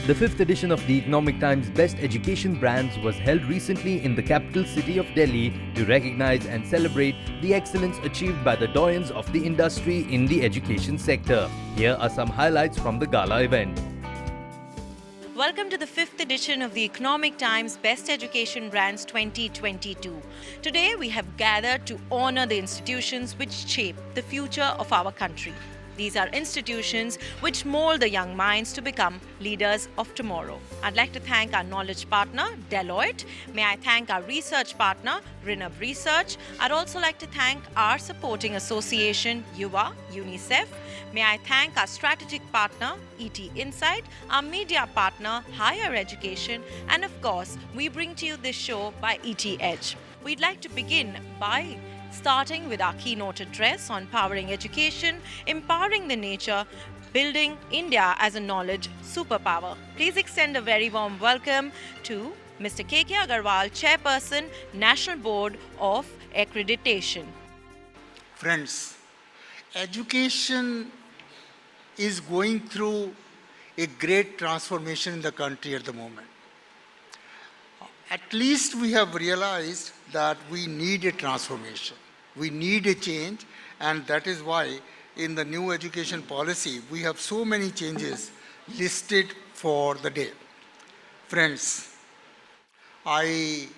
The fifth edition of the Economic Times Best Education Brands was held recently in the capital city of Delhi to recognize and celebrate the excellence achieved by the doyens of the industry in the education sector. Here are some highlights from the gala event. Welcome to the fifth edition of the Economic Times Best Education Brands 2022. Today we have gathered to honor the institutions which shape the future of our country. These are institutions which mold the young minds to become leaders of tomorrow. I'd like to thank our knowledge partner, Deloitte. May I thank our research partner, Rinab Research. I'd also like to thank our supporting association, Yuva, UNICEF. May I thank our strategic partner, ET Insight, our media partner, Higher Education, and of course, we bring to you this show by ET Edge. We'd like to begin by starting with our keynote address on powering education, empowering the nature, building India as a knowledge superpower. Please extend a very warm welcome to Mr. K.K. Agarwal, Chairperson, National Board of Accreditation. Friends, education is going through a great transformation in the country at the moment. At least we have realized that we need a transformation. We need a change, and that is why in the new education policy, we have so many changes listed for the day. Friends, I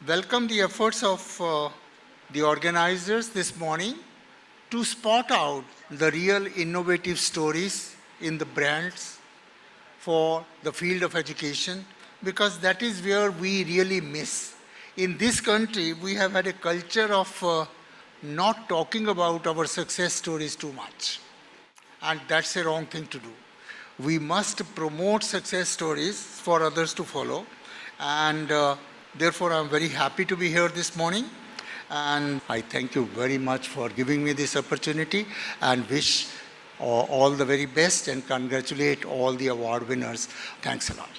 welcome the efforts of the organizers this morning to spot out the real innovative stories in the brands for the field of education, because that is where we really miss. In this country, we have had a culture of not talking about our success stories too much. And that's a wrong thing to do. We must promote success stories for others to follow. And therefore, I'm very happy to be here this morning. And I thank you very much for giving me this opportunity and wish all the very best and congratulate all the award winners. Thanks a lot.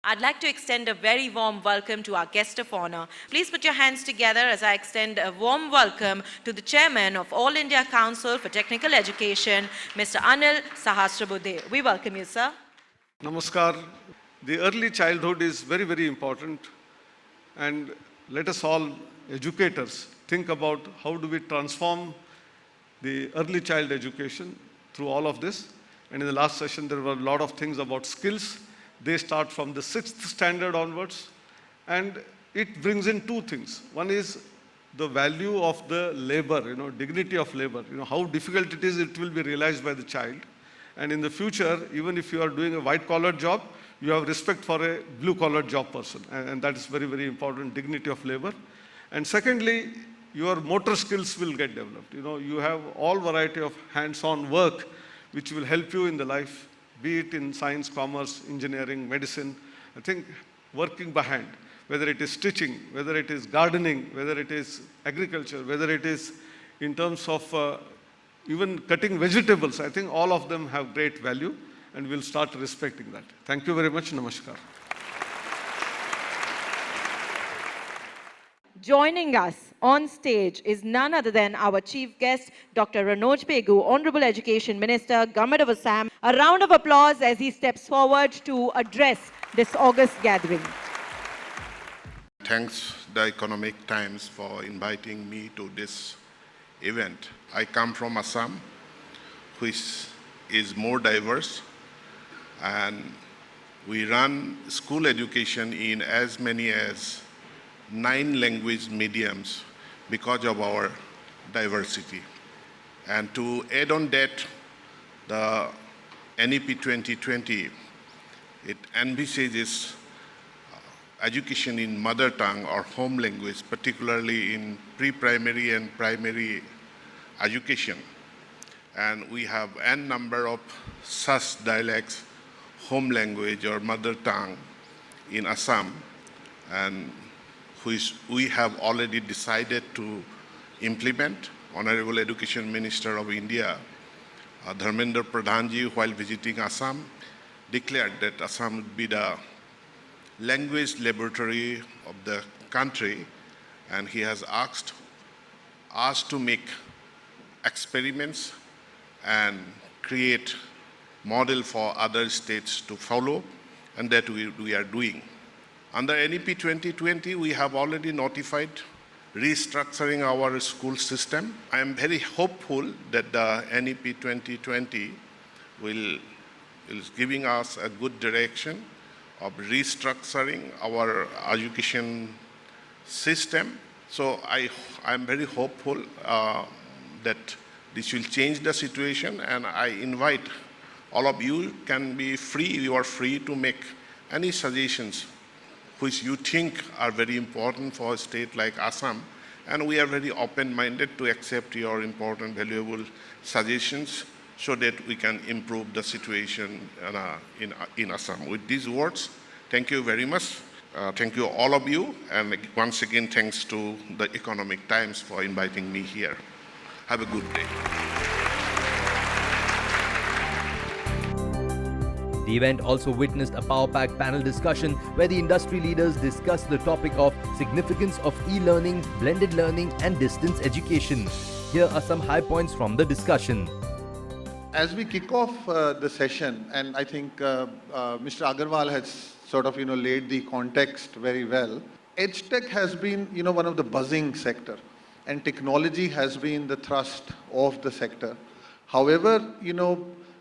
I'd like to extend a very warm welcome to our guest of honor. Please put your hands together as I extend a warm welcome to the Chairman of All India Council for Technical Education, Mr. Anil Sahasrabudhe. We welcome you, sir. Namaskar. The early childhood is very, very important, and let us all educators think about how do we transform the early child education through all of this. And in the last session, there were a lot of things about skills. They start from the 6th standard onwards, and it brings in two things. One is the value of the labor, dignity of labor, how difficult it is, it will be realized by the child. And in the future, even if you are doing a white-collar job, you have respect for a blue-collar job person. And that is very, very important, dignity of labor. And secondly, your motor skills will get developed. You have all variety of hands-on work which will help you in the life, be it in science, commerce, engineering, medicine. I think working by hand, whether it is stitching, whether it is gardening, whether it is agriculture, whether it is in terms of even cutting vegetables, I think all of them have great value, and we'll start respecting that. Thank you very much. Namaskar. Joining us on stage is none other than our chief guest, Dr. Ranoj Pegu, Honorable Education Minister, Government of Assam. A round of applause as he steps forward to address this august gathering. Thanks the Economic Times for inviting me to this event. I come from Assam, which is more diverse, and we run school education in as many as 9 language mediums because of our diversity. And to add on that, the NEP 2020, it envisages education in mother tongue or home language, particularly in pre-primary and primary education. And we have n number of such dialects, home language or mother tongue in Assam, and which we have already decided to implement. Honorable Education Minister of India, Dharmendra Pradhanji, while visiting Assam, declared that Assam would be the language laboratory of the country, and he has asked us to make experiments and create model for other states to follow, and that we are doing. Under NEP 2020, we have already notified restructuring our school system. I am very hopeful that the NEP 2020 is giving us a good direction of restructuring our education system. So I am very hopeful that this will change the situation, and I invite all of you you are free to make any suggestions which you think are very important for a state like Assam, and we are very open-minded to accept your important, valuable suggestions so that we can improve the situation in Assam. With these words, thank you very much. Thank you all of you, and once again, thanks to the Economic Times for inviting me here. Have a good day. The event also witnessed a power-packed panel discussion where the industry leaders discussed the topic of significance of e-learning, blended learning and distance education. Here are some high points from the discussion. As we kick off the session, and I think Mr. Agarwal has sort of laid the context very well. EdTech has been one of the buzzing sector, and technology has been the thrust of the sector. However,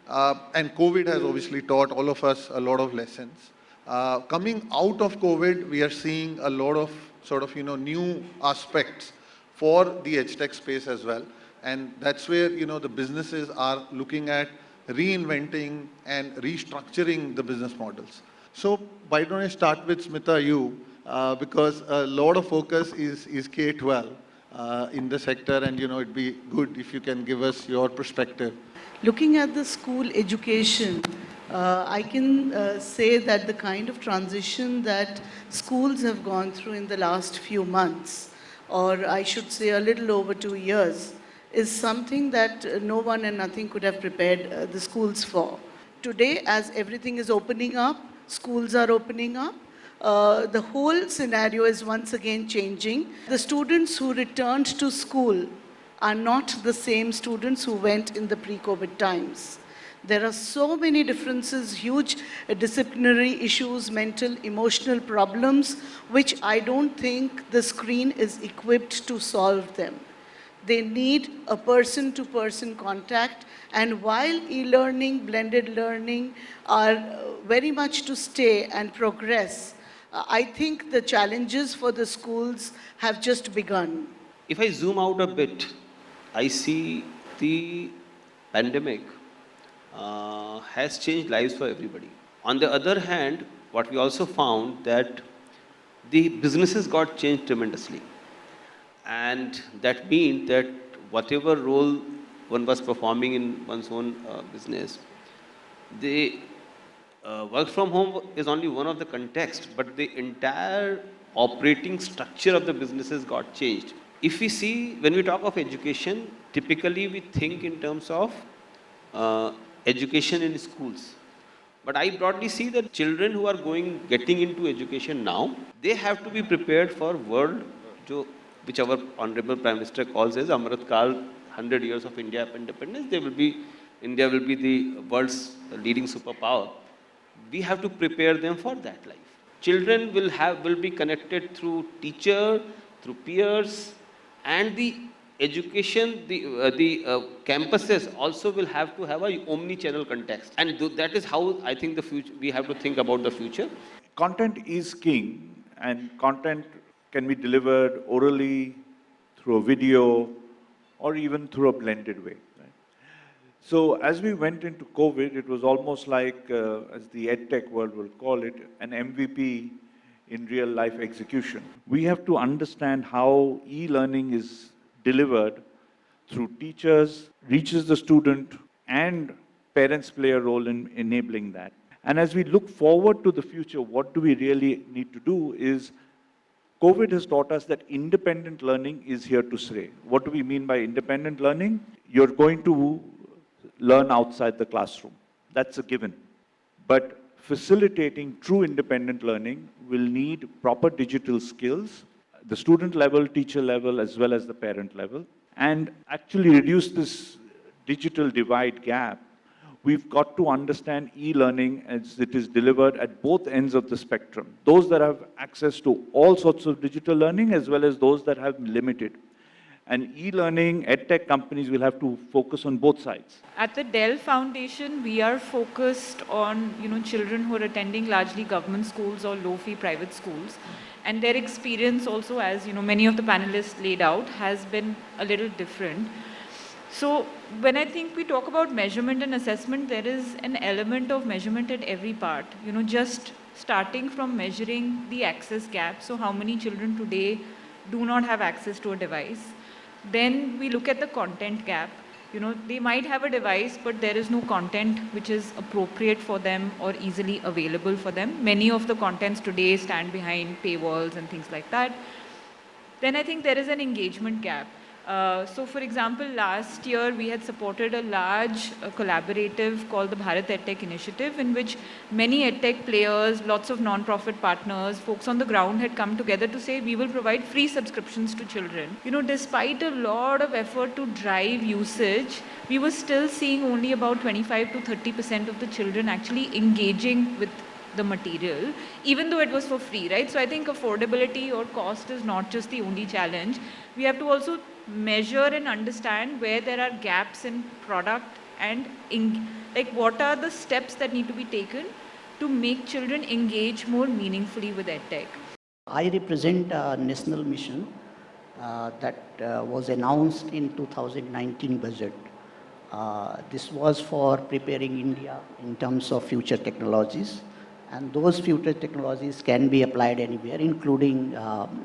and COVID has obviously taught all of us a lot of lessons. Coming out of COVID, we are seeing a lot of sort of new aspects for the EdTech space as well. And that's where the businesses are looking at reinventing and restructuring the business models. So why don't I start with Smita, you, because a lot of focus is K-12 in the sector, and it'd be good if you can give us your perspective. Looking at the school education, I can say that the kind of transition that schools have gone through in the last few months, or I should say a little over 2 years, is something that no one and nothing could have prepared the schools for. Today, as everything is opening up, schools are opening up, the whole scenario is once again changing. The students who returned to school are not the same students who went in the pre-COVID times. There are so many differences, huge disciplinary issues, mental, emotional problems, which I don't think the screen is equipped to solve them. They need a person-to-person contact, and while e-learning, blended learning are very much to stay and progress, I think the challenges for the schools have just begun. If I zoom out a bit, I see the pandemic has changed lives for everybody. On the other hand, what we also found that the businesses got changed tremendously. And that means that whatever role one was performing in one's own business, the work from home is only one of the context, but the entire operating structure of the businesses got changed. If we see, when we talk of education, typically we think in terms of education in schools. But I broadly see that children who are getting into education now, they have to be prepared for world, which our Honorable Prime Minister calls as Amrit Kal, 100 years of India independence. India will be the world's leading superpower. We have to prepare them for that life. Children will be connected through teacher, through peers, and the education, the campuses also will have to have a omni-channel context. And that is how I think the future, we have to think about the future. Content is king, and content can be delivered orally, through a video, or even through a blended way. Right? So as we went into COVID, it was almost like, as the EdTech world will call it, an MVP in real life execution. We have to understand how e-learning is delivered through teachers, reaches the student, and parents play a role in enabling that. And as we look forward to the future, what do we really need to do is, COVID has taught us that independent learning is here to stay. What do we mean by independent learning? You're going to learn outside the classroom. That's a given. But facilitating true independent learning will need proper digital skills, the student level, teacher level, as well as the parent level, and actually reduce this digital divide gap we've got to understand e-learning as it is delivered at both ends of the spectrum. Those that have access to all sorts of digital learning as well as those that have limited. And e-learning, edtech companies will have to focus on both sides. At the Dell Foundation, we are focused on children who are attending largely government schools or low-fee private schools, and their experience also, as many of the panelists laid out, has been a little different. So when I think we talk about measurement and assessment, there is an element of measurement at every part. Just starting from measuring the access gap. So how many children today do not have access to a device? Then we look at the content gap. They might have a device, but there is no content which is appropriate for them or easily available for them. Many of the contents today stand behind paywalls and things like that. Then I think there is an engagement gap. So for example, last year we had supported a large collaborative called the Bharat EdTech Initiative, in which many EdTech players, lots of non-profit partners, folks on the ground had come together to say we will provide free subscriptions to children. Despite a lot of effort to drive usage, we were still seeing only about 25 to 30% of the children actually engaging with the material, even though it was for free, right? So I think affordability or cost is not just the only challenge. We have to also measure and understand where there are gaps in product and what are the steps that need to be taken to make children engage more meaningfully with EdTech. I represent a national mission that was announced in 2019 budget. This was for preparing India in terms of future technologies, and those future technologies can be applied anywhere, including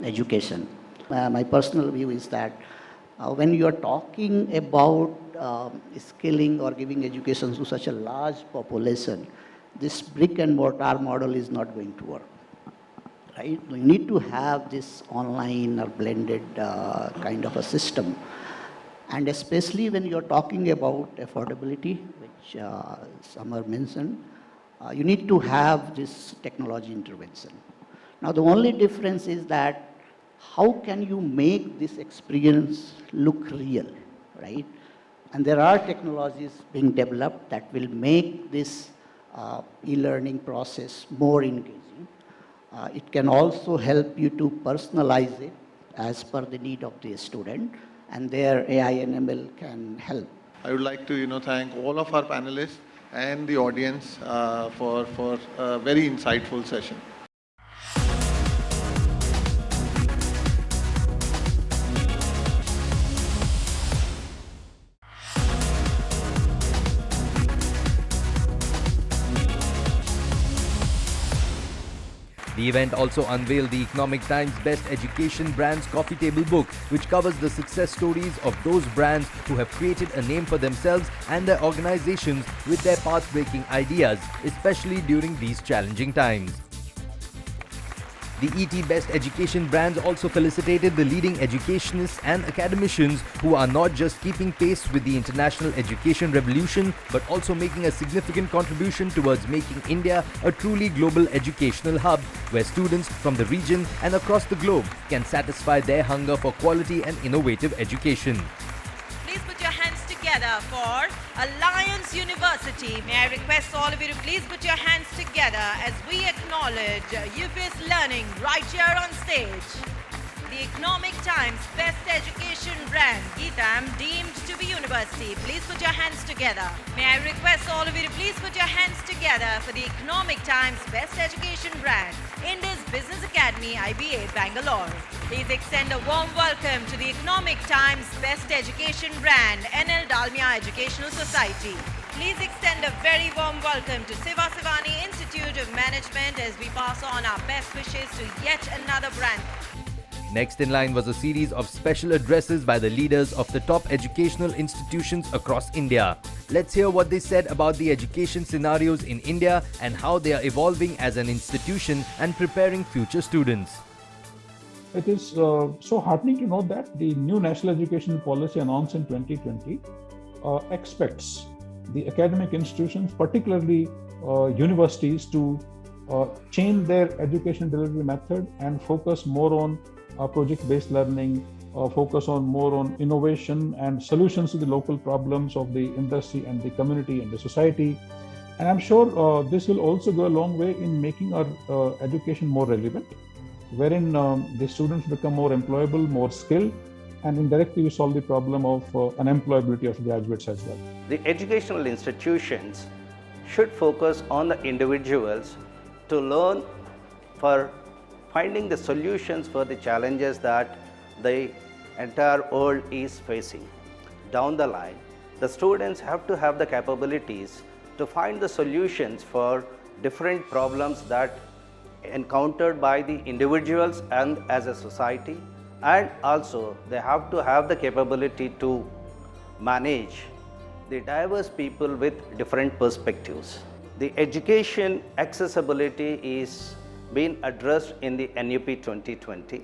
education. My personal view is that when you are talking about skilling or giving education to such a large population, this brick and mortar model is not going to work, right? We need to have this online or blended kind of a system. And especially when you're talking about affordability, which Samar mentioned, you need to have this technology intervention. Now, the only difference is that how can you make this experience look real, right? And there are technologies being developed that will make this e-learning process more engaging. It can also help you to personalize it as per the need of the student, and there AI and ML can help. I would like to thank all of our panelists and the audience for a very insightful session. The event also unveiled the Economic Times Best Education Brands Coffee Table book, which covers the success stories of those brands who have created a name for themselves and their organizations with their path-breaking ideas, especially during these challenging times. The ET Best Education Brands also felicitated the leading educationists and academicians who are not just keeping pace with the international education revolution, but also making a significant contribution towards making India a truly global educational hub, where students from the region and across the globe can satisfy their hunger for quality and innovative education. Please put your hands together for Alliance University. May I request all of you to please put your hands together as we acknowledge UPS Learning right here on stage. The Economic Times Best Education Brand, Geetam, deemed to be university. Please put your hands together. May I request all of you to please put your hands together for the Economic Times Best Education Brand, Indus Business Academy, IBA, Bangalore. Please extend a warm welcome to the Economic Times Best Education Brand, NL Dalmia Educational Society. Please extend a very warm welcome to Siva Sivani Institute of Management as we pass on our best wishes to yet another brand. Next in line was a series of special addresses by the leaders of the top educational institutions across India. Let's hear what they said about the education scenarios in India and how they are evolving as an institution and preparing future students. It is so heartening to know that the new National Education Policy announced in 2020 expects the academic institutions, particularly universities, to change their education delivery method and focus more on project-based learning, focus on more on innovation and solutions to the local problems of the industry and the community and the society. And I'm sure this will also go a long way in making our education more relevant, wherein the students become more employable, more skilled, and indirectly we solve the problem of unemployability of graduates as well. The educational institutions should focus on the individuals to learn for finding the solutions for the challenges that the entire world is facing. Down the line, the students have to have the capabilities to find the solutions for different problems that encountered by the individuals and as a society, and also they have to have the capability to manage the diverse people with different perspectives. The education accessibility is being addressed in the NUP 2020,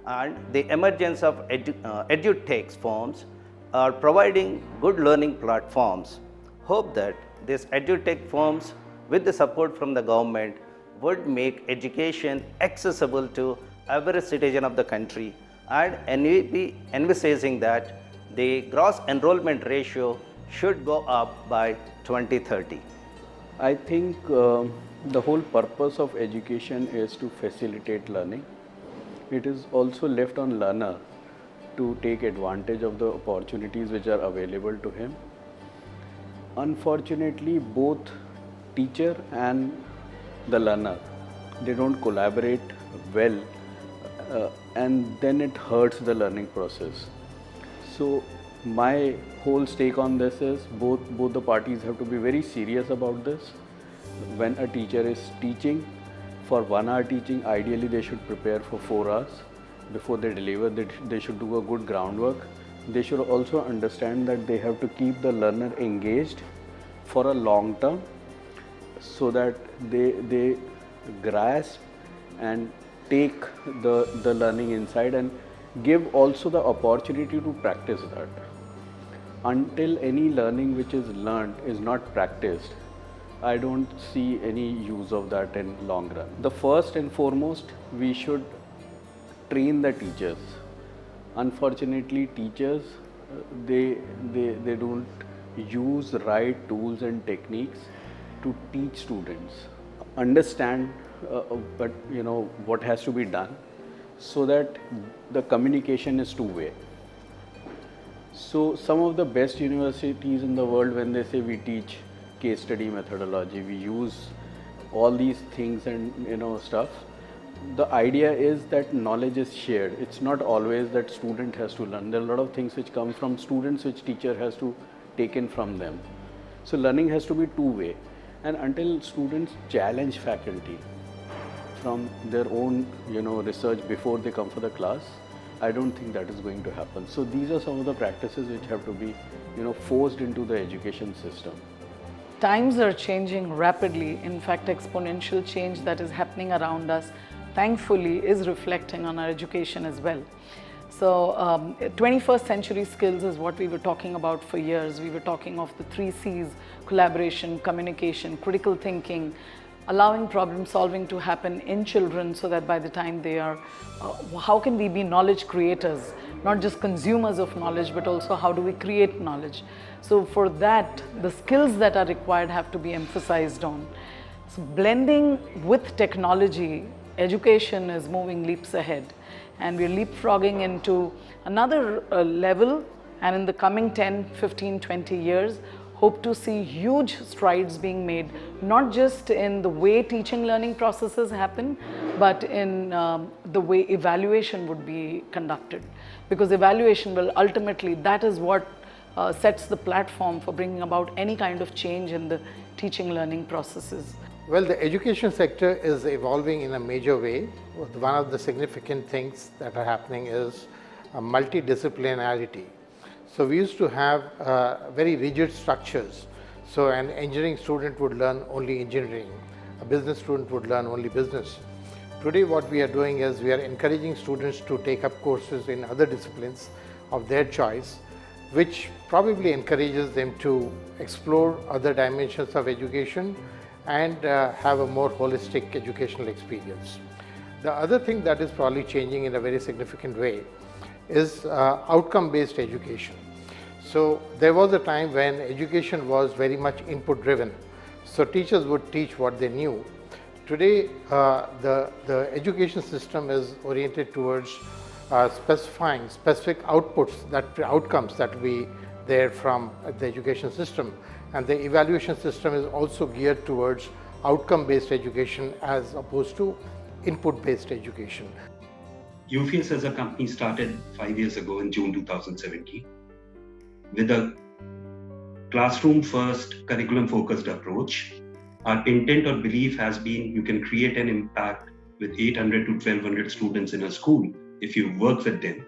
and the emergence of edutech firms are providing good learning platforms. Hope that these edutech firms, with the support from the government, would make education accessible to every citizen of the country, and NUP envisaging that the gross enrollment ratio should go up by 2030. I think the whole purpose of education is to facilitate learning. It is also left on learner to take advantage of the opportunities which are available to him. Unfortunately, both teacher and the learner, they don't collaborate well, and then it hurts the learning process. So my whole stake on this is both the parties have to be very serious about this. When a teacher is teaching, for 1 hour teaching, ideally they should prepare for 4 hours. Before they deliver, they should do a good groundwork. They should also understand that they have to keep the learner engaged for a long term, so that they grasp and take the learning inside and give also the opportunity to practice that. Until any learning which is learned is not practiced, I don't see any use of that in long run. The first and foremost, we should train the teachers. Unfortunately, teachers, they don't use right tools and techniques to teach students. Understand but what has to be done, so that the communication is two-way. So some of the best universities in the world, when they say we teach case study methodology, we use all these things and stuff, the idea is that knowledge is shared. It's not always that student has to learn. There are a lot of things which come from students which teacher has to take in from them. So learning has to be two-way, and until students challenge faculty from their own research before they come for the class, I don't think that is going to happen. So these are some of the practices which have to be forced into the education system. Times are changing rapidly. In fact, exponential change that is happening around us, thankfully, is reflecting on our education as well. So 21st century skills is what we were talking about for years. We were talking of the 3 C's: collaboration, communication, critical thinking, allowing problem solving to happen in children, so that by the time they are, how can we be knowledge creators, not just consumers of knowledge, but also how do we create knowledge. So for that, the skills that are required have to be emphasized on. So blending with technology, education is moving leaps ahead, and we're leapfrogging into another level, and in the coming 10, 15, 20 years, hope to see huge strides being made, not just in the way teaching learning processes happen, but in the way evaluation would be conducted. Because evaluation will ultimately, that is what sets the platform for bringing about any kind of change in the teaching learning processes. Well, the education sector is evolving in a major way. One of the significant things that are happening is multidisciplinarity. So we used to have very rigid structures. So an engineering student would learn only engineering, a business student would learn only business. Today what we are doing is we are encouraging students to take up courses in other disciplines of their choice, which probably encourages them to explore other dimensions of education and have a more holistic educational experience. The other thing that is probably changing in a very significant way is outcome-based education. So there was a time when education was very much input-driven. So teachers would teach what they knew. Today, the education system is oriented towards specifying specific outcomes that will be there from the education system. And the evaluation system is also geared towards outcome-based education as opposed to input-based education. UFS as a company started 5 years ago in June 2017 with a classroom-first, curriculum-focused approach. Our intent or belief has been you can create an impact with 800 to 1200 students in a school if you work with them.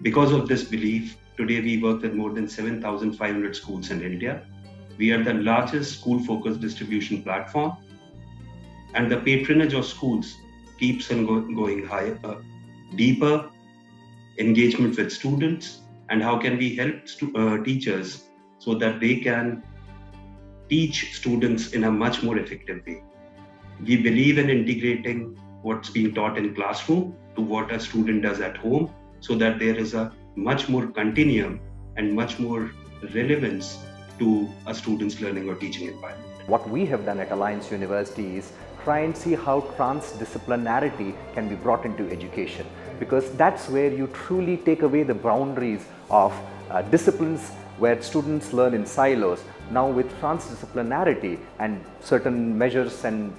Because of this belief, today we work with more than 7,500 schools in India. We are the largest school-focused distribution platform, and the patronage of schools keeps on going higher, deeper engagement with students, and how can we help teachers so that they can teach students in a much more effective way. We believe in integrating what's being taught in classroom to what a student does at home, so that there is a much more continuum and much more relevance to a student's learning or teaching environment. What we have done at Alliance University is try and see how transdisciplinarity can be brought into education, because that's where you truly take away the boundaries of disciplines where students learn in silos. Now with transdisciplinarity and certain measures and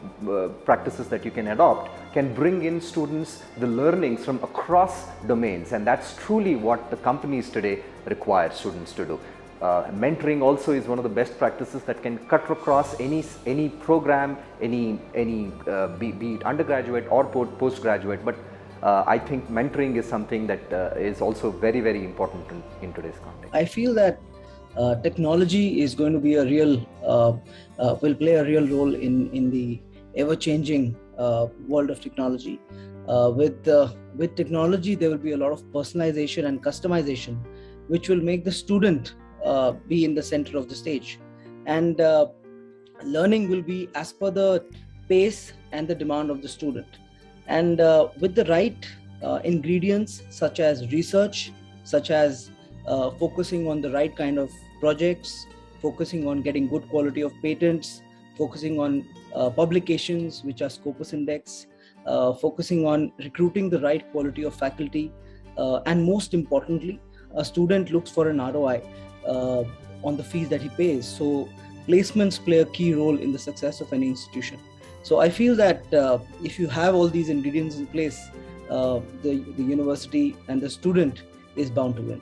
practices that you can adopt can bring in students the learnings from across domains, and that's truly what the companies today require students to do. Mentoring also is one of the best practices that can cut across any program, be it undergraduate or postgraduate. But I think mentoring is something that is also very, very important in today's context. I feel that technology is going to be a real, will play a real role in the ever-changing world of technology. With technology, there will be a lot of personalization and customization, which will make the student be in the center of the stage, and learning will be as per the pace and the demand of the student. And with the right ingredients such as research, such as focusing on the right kind of projects, focusing on getting good quality of patents, focusing on publications which are Scopus Index, focusing on recruiting the right quality of faculty, and most importantly, a student looks for an ROI on the fees that he pays. So placements play a key role in the success of any institution. So I feel that if you have all these ingredients in place, the university and the student is bound to win.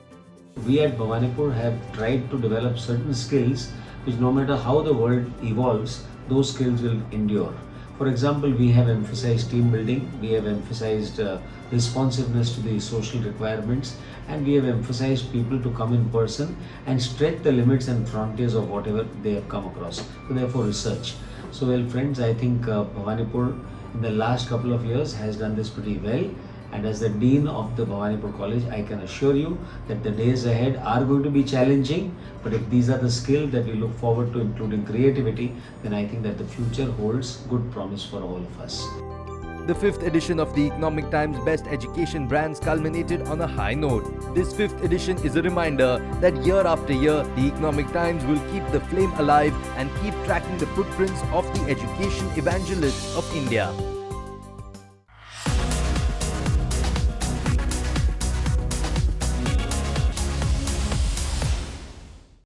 We at Bhawanipur have tried to develop certain skills which, no matter how the world evolves, those skills will endure. For example, we have emphasized team building, we have emphasized responsiveness to the social requirements, and we have emphasized people to come in person and stretch the limits and frontiers of whatever they have come across. So therefore research. So well friends, I think Bhawanipur in the last couple of years has done this pretty well. And as the Dean of the Bhawanipur College, I can assure you that the days ahead are going to be challenging. But if these are the skills that we look forward to, including creativity, then I think that the future holds good promise for all of us. The 5th edition of the Economic Times Best Education Brands culminated on a high note. This 5th edition is a reminder that year after year, the Economic Times will keep the flame alive and keep tracking the footprints of the education evangelists of India.